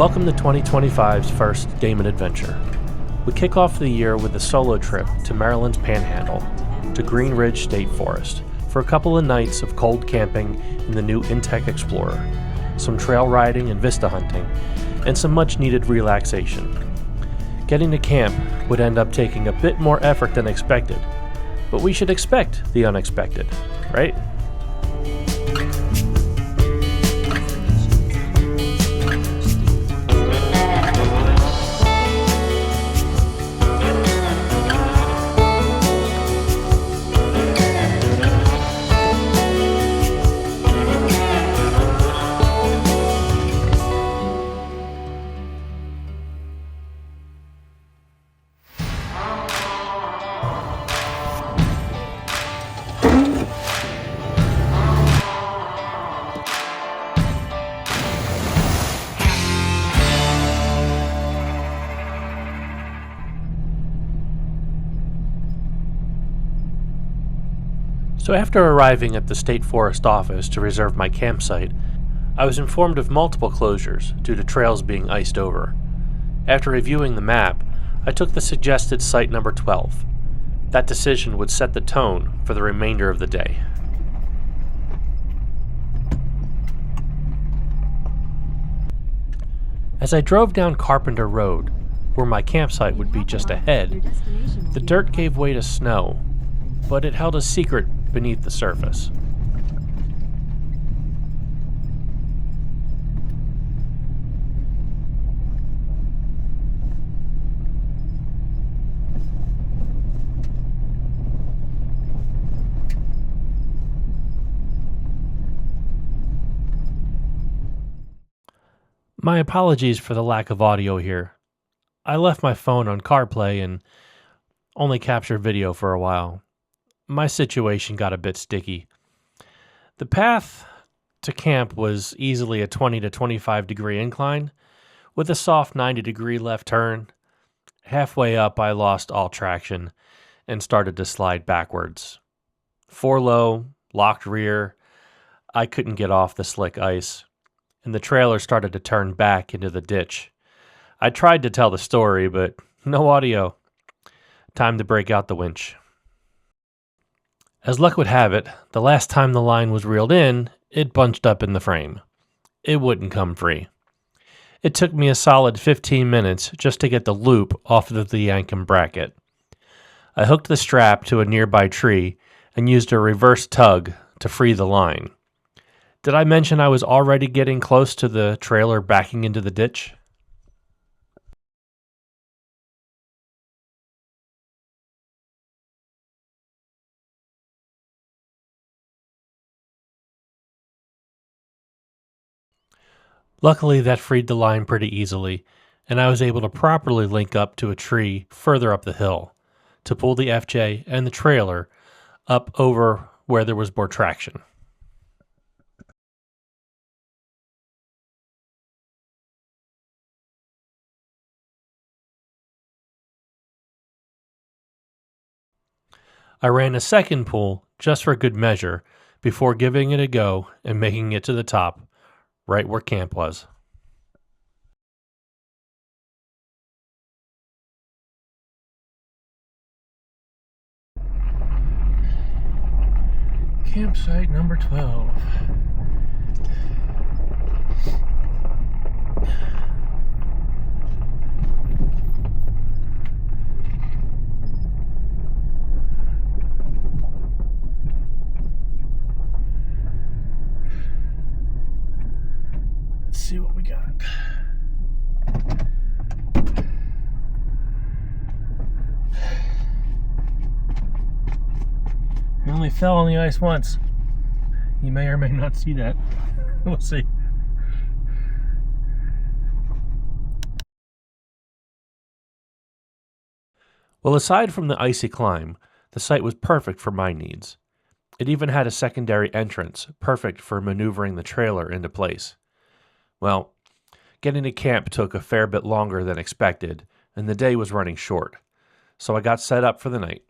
Welcome to 2025's first Damon Adventure. We kick off the year with a solo trip to Maryland's Panhandle, to Green Ridge State Forest, for a couple of nights of cold camping in the new Intech Explorer, some trail riding and Vista hunting, and some much-needed relaxation. Getting to camp would end up taking a bit more effort than expected, but we should expect the unexpected, right? So after arriving at the State Forest office to reserve my campsite, I was informed of multiple closures due to trails being iced over. After reviewing the map, I took the suggested site number 12. That decision would set the tone for the remainder of the day. As I drove down Carpenter Road, where my campsite would be just ahead, the dirt gave way to snow, but it held a secret beneath the surface. My apologies for the lack of audio here. I left my phone on CarPlay and only captured video for a while. My situation got a bit sticky. The path to camp was easily a 20 to 25 degree incline, with a soft 90 degree left turn. Halfway up, I lost all traction and started to slide backwards. 4 low, locked rear, I couldn't get off the slick ice, and the trailer started to turn back into the ditch. I tried to tell the story, but no audio. Time to break out the winch. As luck would have it, the last time the line was reeled in, it bunched up in the frame. It wouldn't come free. It took me a solid 15 minutes just to get the loop off of the yankum bracket. I hooked the strap to a nearby tree and used a reverse tug to free the line. Did I mention I was already getting close to the trailer backing into the ditch? Luckily, that freed the line pretty easily, and I was able to properly link up to a tree further up the hill to pull the FJ and the trailer up over where there was more traction. I ran a second pull just for good measure before giving it a go and making it to the top, right where camp was. Campsite number 12. Let's see what we got. I only fell on the ice once. You may or may not see that. We'll see. Well, aside from the icy climb, the site was perfect for my needs. It even had a secondary entrance, perfect for maneuvering the trailer into place. Well, getting to camp took a fair bit longer than expected, and the day was running short, so I got set up for the night.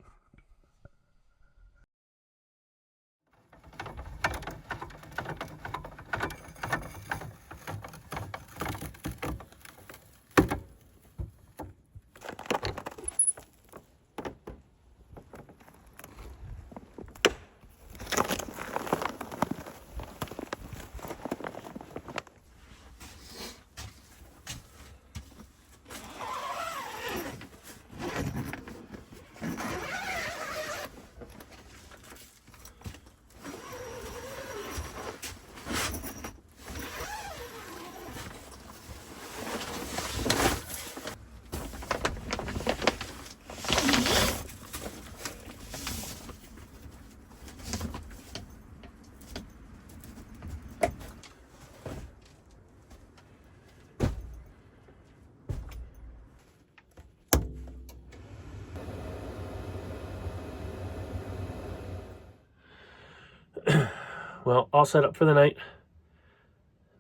well, all set up for the night.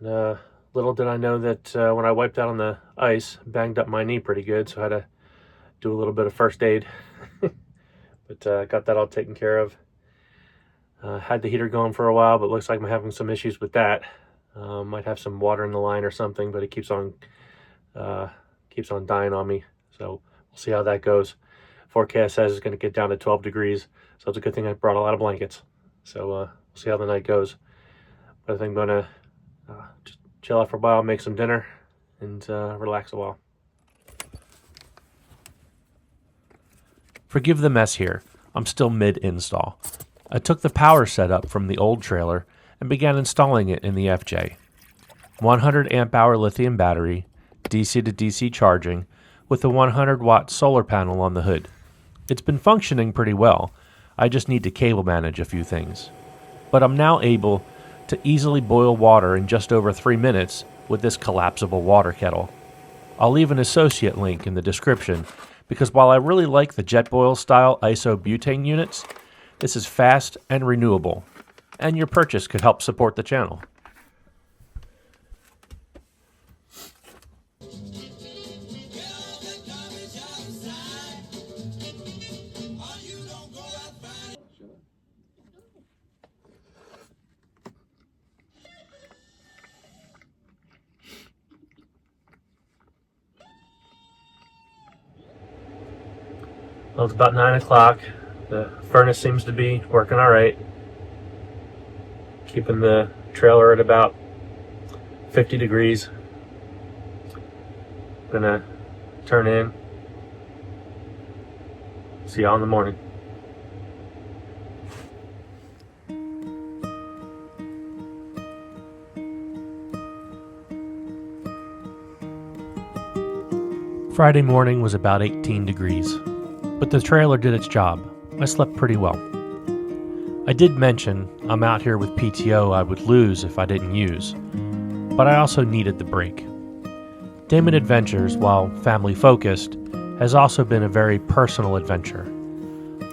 Little did I know that when I wiped out on the ice, banged up my knee pretty good, so I had to do a little bit of first aid. But got that all taken care of. Had the heater going for a while, but looks like I'm having some issues with that. Might have some water in the line or something, but it keeps on dying on me. So we'll see how that goes. Forecast says it's going to get down to 12 degrees, so it's a good thing I brought a lot of blankets. So we'll see how the night goes. But I think I'm going to just chill out for a while, make some dinner, and relax a while. Forgive the mess here. I'm still mid-install. I took the power setup from the old trailer and began installing it in the FJ. 100 amp hour lithium battery, DC to DC charging, with a 100 watt solar panel on the hood. It's been functioning pretty well. I just need to cable manage a few things. But I'm now able to easily boil water in just over 3 minutes with this collapsible water kettle. I'll leave an associate link in the description because while I really like the JetBoil style isobutane units, this is fast and renewable, and your purchase could help support the channel. Well, it's about 9 o'clock. The furnace seems to be working all right. Keeping the trailer at about 50 degrees. Gonna turn in. See y'all in the morning. Friday morning was about 18 degrees. But the trailer did its job. I slept pretty well. I did mention I'm out here with PTO I would lose if I didn't use, but I also needed the break. Damon Adventures, while family-focused, has also been a very personal adventure.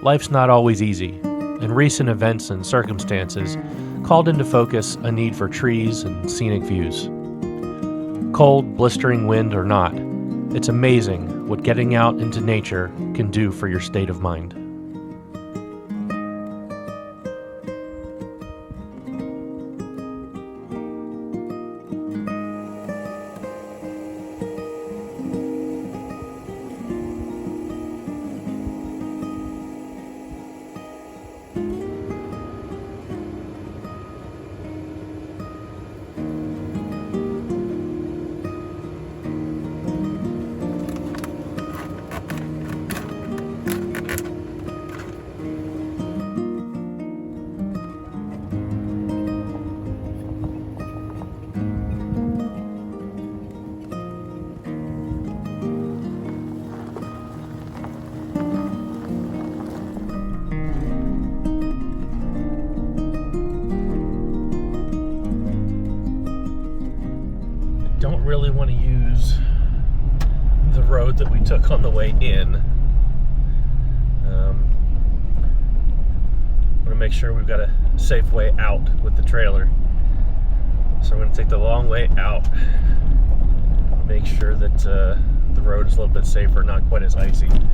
Life's not always easy, and recent events and circumstances called into focus a need for trees and scenic views. Cold, blistering wind or not, it's amazing what getting out into nature can do for your state of mind. Really want to use the road that we took on the way in. Want to make sure we've got a safe way out with the trailer. So I'm going to take the long way out. Make sure that the road is a little bit safer, not quite as icy. So I'm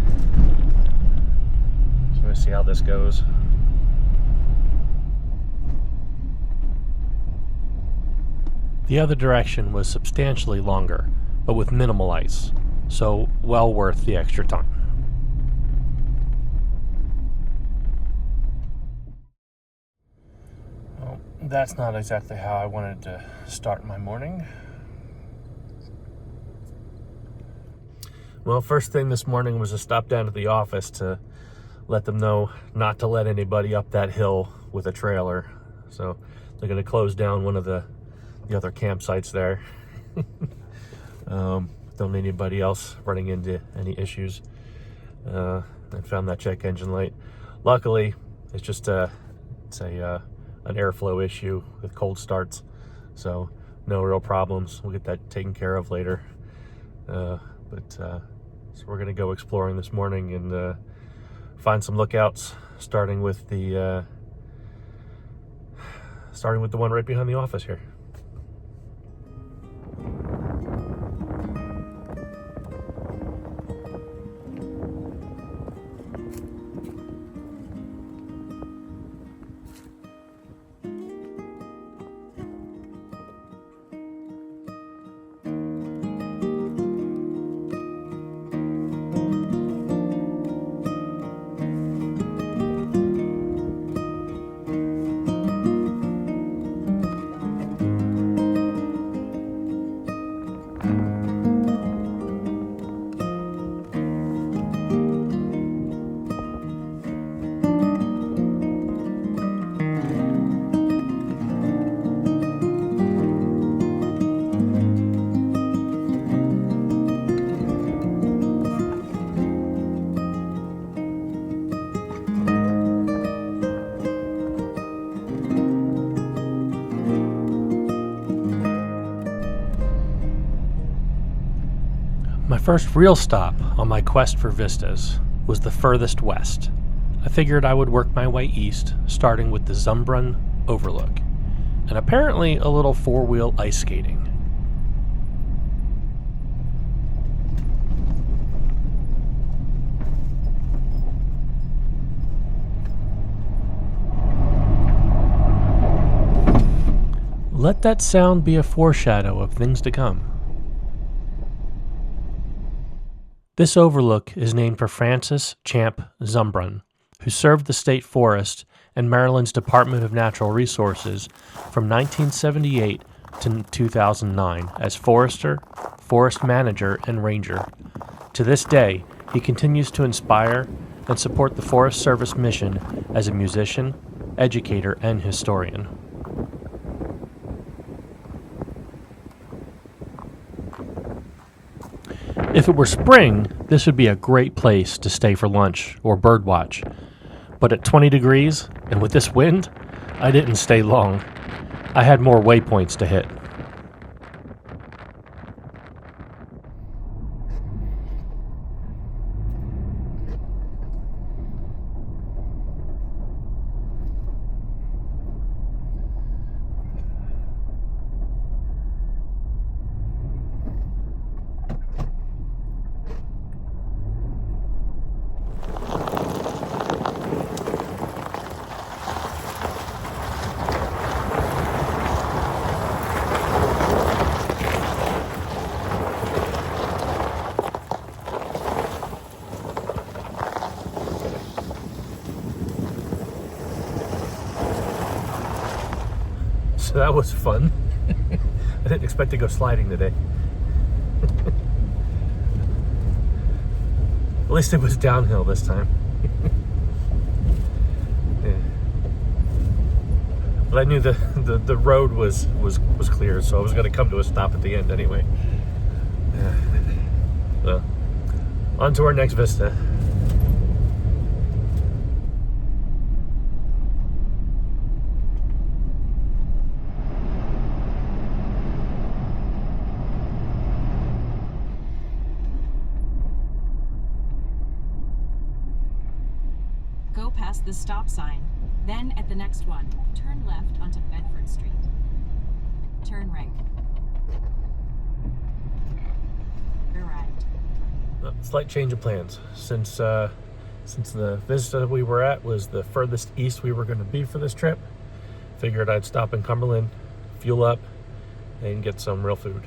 going to see how this goes. The other direction was substantially longer, but with minimal ice, so well worth the extra time. Well, that's not exactly how I wanted to start my morning. Well, first thing this morning was to stop down to the office to let them know not to let anybody up that hill with a trailer. So they're going to close down one of the other campsites there. Don't need anybody else running into any issues. I found that check engine light. Luckily, it's just an airflow issue with cold starts, so no real problems. We'll get that taken care of later. So we're gonna go exploring this morning and find some lookouts, starting with the starting with the one right behind the office here. My first real stop on my quest for vistas was the furthest west. I figured I would work my way east, starting with the Zumbrun Overlook, and apparently a little four-wheel ice skating. Let that sound be a foreshadow of things to come. This overlook is named for Francis Champ Zumbrun, who served the state forest and Maryland's Department of Natural Resources from 1978 to 2009 as forester, forest manager, and ranger. To this day, he continues to inspire and support the Forest Service mission as a musician, educator, and historian. If it were spring, this would be a great place to stay for lunch or birdwatch. But at 20 degrees, and with this wind, I didn't stay long. I had more waypoints to hit. So that was fun. I didn't expect to go sliding today. At least it was downhill this time. Yeah. But I knew the road was clear, so I was going to come to a stop at the end anyway. Well, on to our next vista. Go past the stop sign. Then at the next one, turn left onto Bedford Street. Turn right. Arrived. Slight change of plans. Since the Vista we were at was the furthest east we were going to be for this trip, figured I'd stop in Cumberland, fuel up, and get some real food.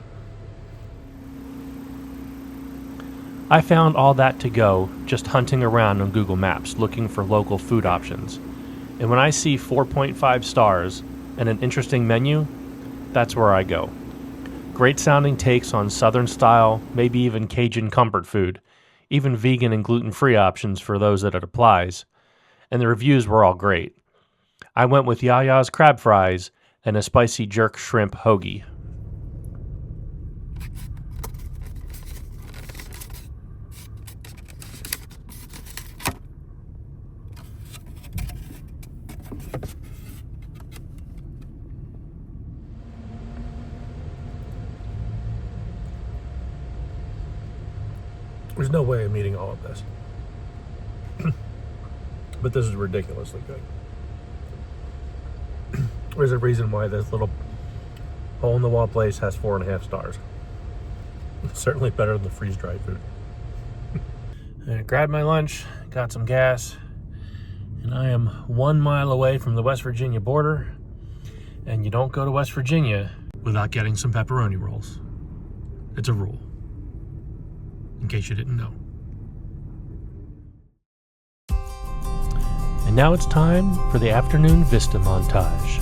I found all that to go just hunting around on Google Maps looking for local food options. And when I see 4.5 stars and an interesting menu, that's where I go. Great sounding takes on Southern style, maybe even Cajun comfort food, even vegan and gluten-free options for those that it applies. And the reviews were all great. I went with Yaya's crab fries and a spicy jerk shrimp hoagie. There's no way I'm eating all of this. But this is ridiculously good. There's a reason why this little hole-in-the-wall place has 4.5 stars. It's certainly better than the freeze-dried food. I grabbed my lunch, got some gas, and I am 1 mile away from the West Virginia border. And you don't go to West Virginia without getting some pepperoni rolls. It's a rule, in case you didn't know. And now it's time for the afternoon Vista montage.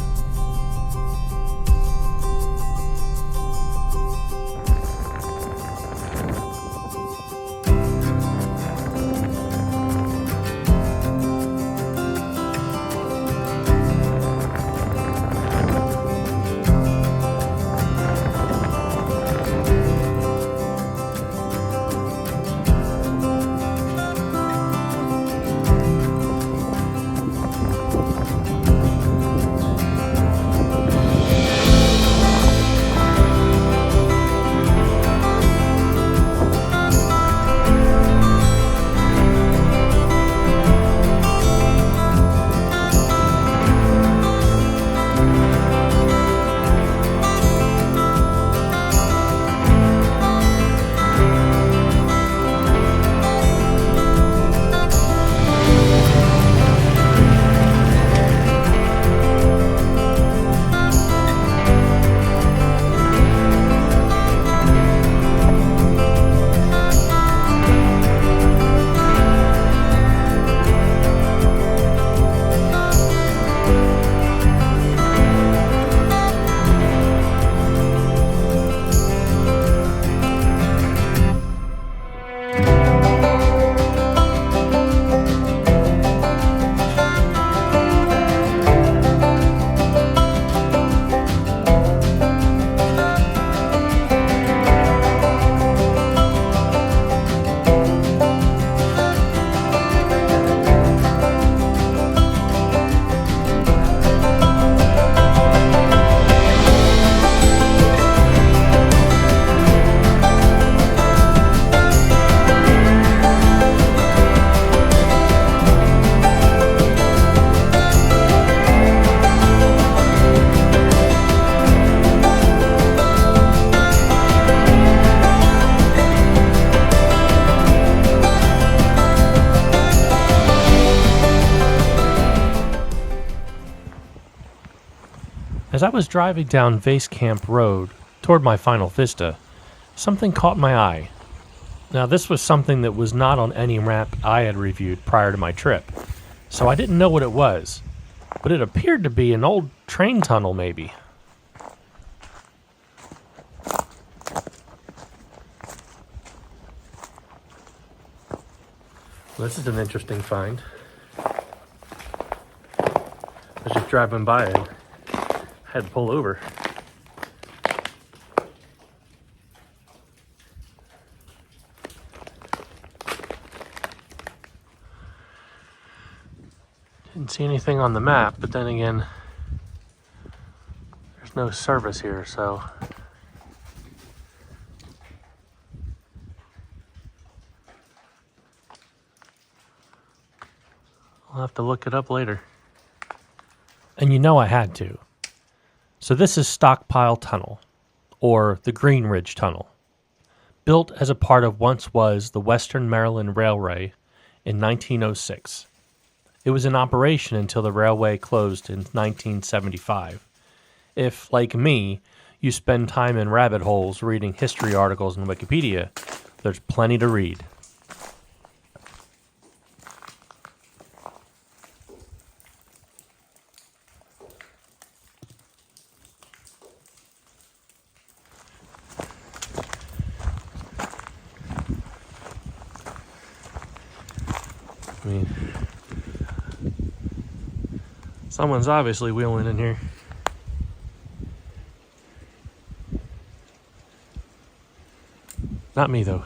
As I was driving down Base Camp Road toward my final Vista, something caught my eye. Now, this was something that was not on any map I had reviewed prior to my trip, so I didn't know what it was, but it appeared to be an old train tunnel, maybe. This is an interesting find. I was just driving by and had to pull over. Didn't see anything on the map, but then again, there's no service here, so I'll have to look it up later. And you know I had to. So this is Stockpile Tunnel, or the Green Ridge Tunnel, built as a part of once was the Western Maryland Railway in 1906. It was in operation until the railway closed in 1975. If, like me, you spend time in rabbit holes reading history articles on Wikipedia, there's plenty to read. I mean, someone's obviously wheeling in here. Not me, though.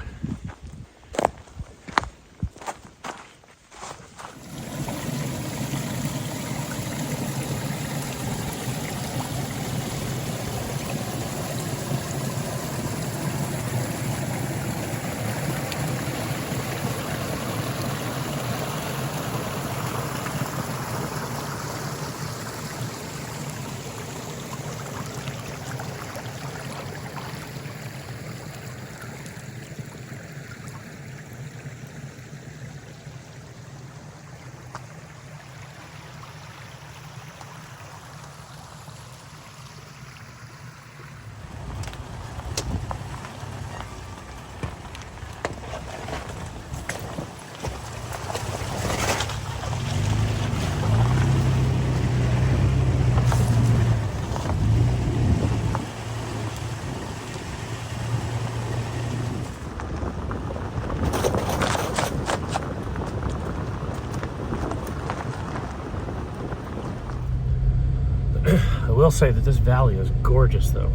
I will say that this valley is gorgeous, though.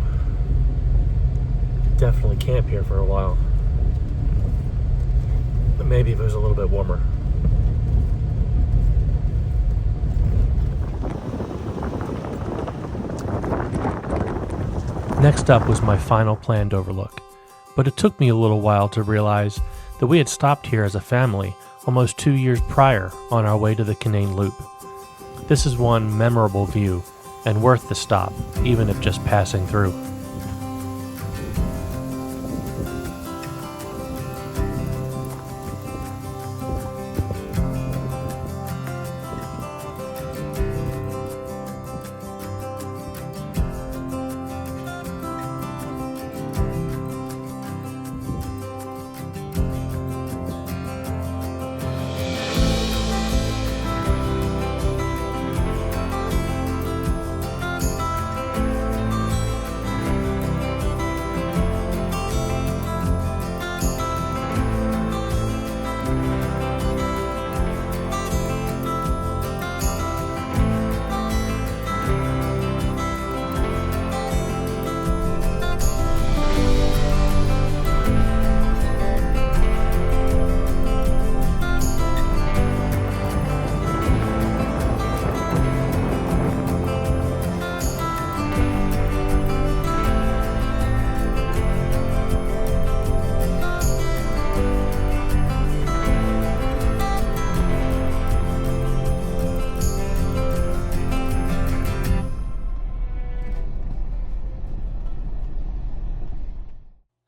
Definitely camp here for a while. But maybe if it was a little bit warmer. Next up was my final planned overlook, but it took me a little while to realize that we had stopped here as a family almost 2 years prior on our way to the Canaan Loop. This is one memorable view and worth the stop, even if just passing through.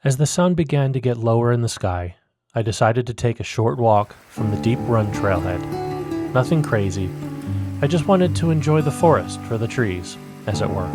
As the sun began to get lower in the sky, I decided to take a short walk from the deep run trailhead. Nothing crazy. I just wanted to enjoy the forest for the trees, as it were.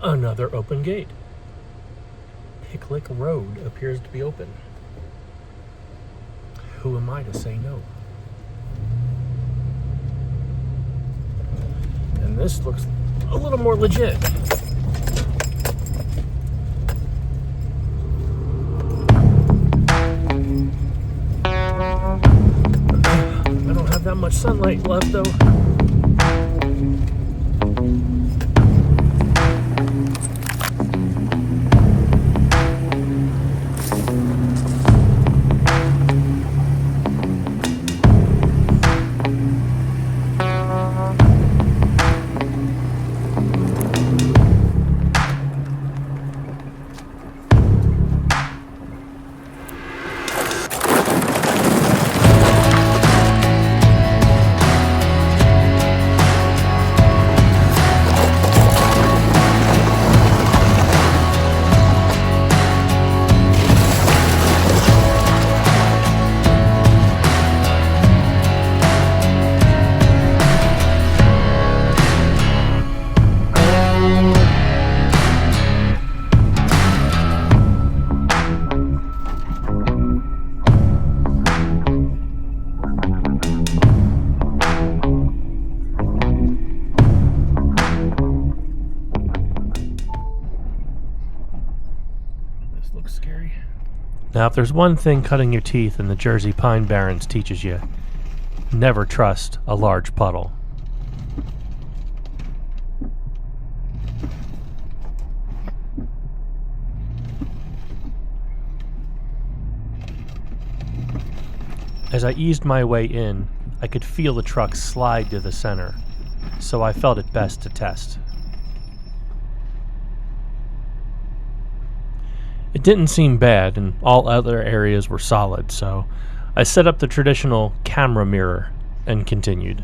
Another open gate. Picklick Road appears to be open. Who am I to say no? And this looks a little more legit. I don't have that much sunlight left though. looks scary. Now, if there's one thing cutting your teeth in the Jersey Pine Barrens teaches you, never trust a large puddle. As I eased my way in, I could feel the truck slide to the center, so I felt it best to test. It didn't seem bad, and all other areas were solid, so I set up the traditional camera mirror and continued.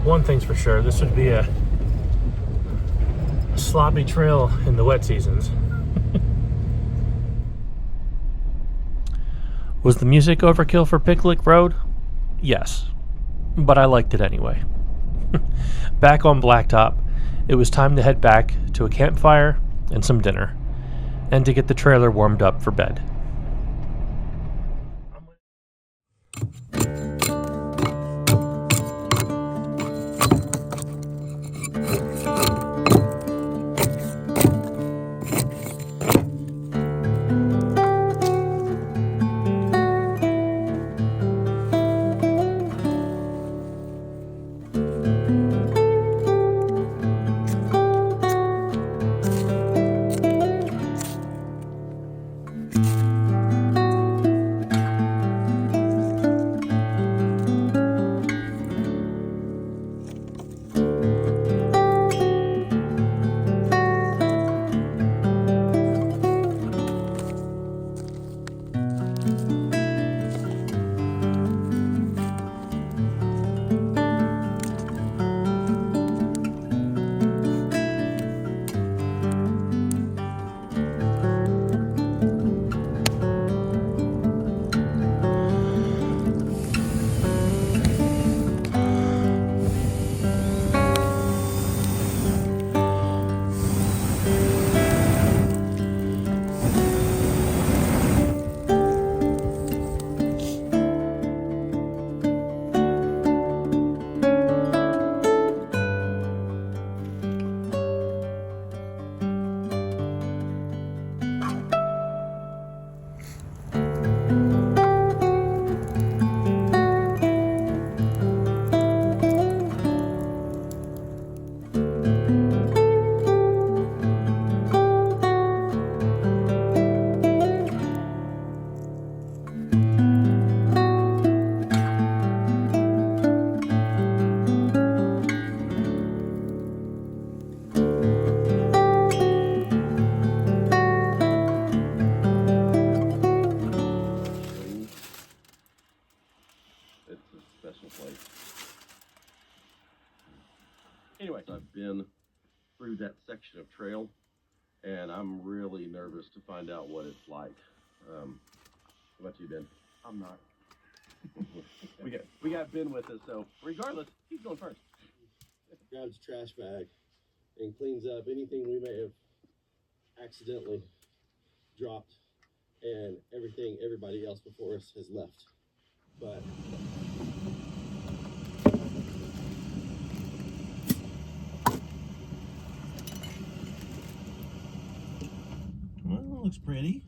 One thing's for sure, this would be a sloppy trail in the wet seasons. Was the music overkill for Picklick Road? Yes, but I liked it anyway. Back on Blacktop, it was time to head back to a campfire and some dinner, and to get the trailer warmed up for bed. Anyway, I've been through that section of trail, and I'm really nervous to find out what it's like. How about you, Ben? I'm not. we got Ben with us, so regardless, he's going first. Grabs a trash bag and cleans up anything we may have accidentally dropped, and everything everybody else before us has left. But well, looks pretty.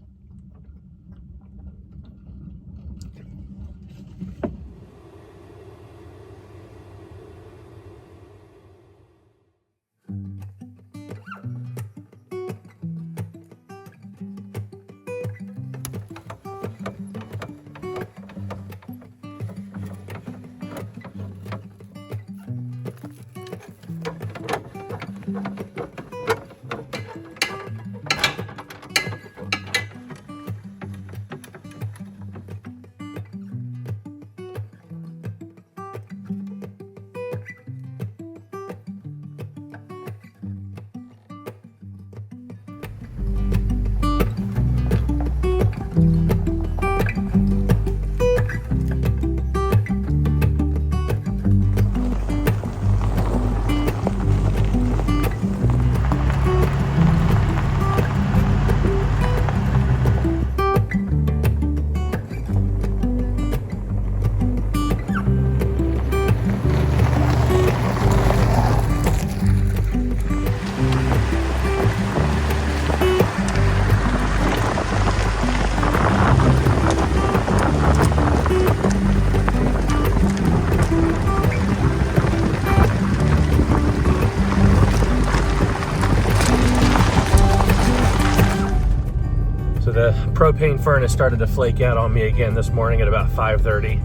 The propane furnace started to flake out on me again this morning at about 5:30,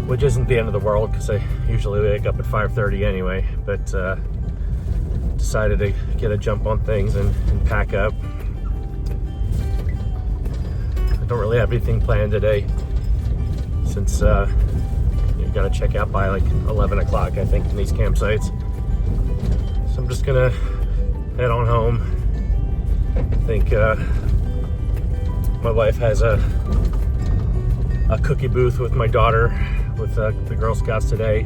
which isn't the end of the world because I usually wake up at 5:30 anyway, but decided to get a jump on things and pack up. I don't really have anything planned today since you got to check out by like 11 o'clock, I think, in these campsites. So I'm just gonna head on home. I think my wife has a cookie booth with my daughter with the Girl Scouts today.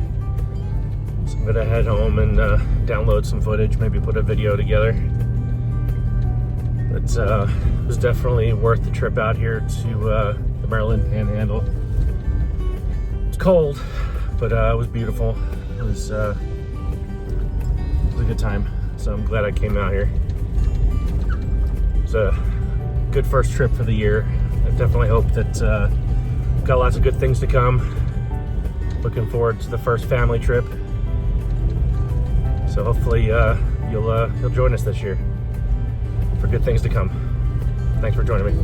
So I'm gonna head home and download some footage, maybe put a video together. But it was definitely worth the trip out here to the Maryland Panhandle. It's cold, but it was beautiful. It was a good time. So I'm glad I came out here. It's a good first trip for the year. I definitely hope that got lots of good things to come. Looking forward to the first family trip. So hopefully you'll join us this year for good things to come. Thanks for joining me.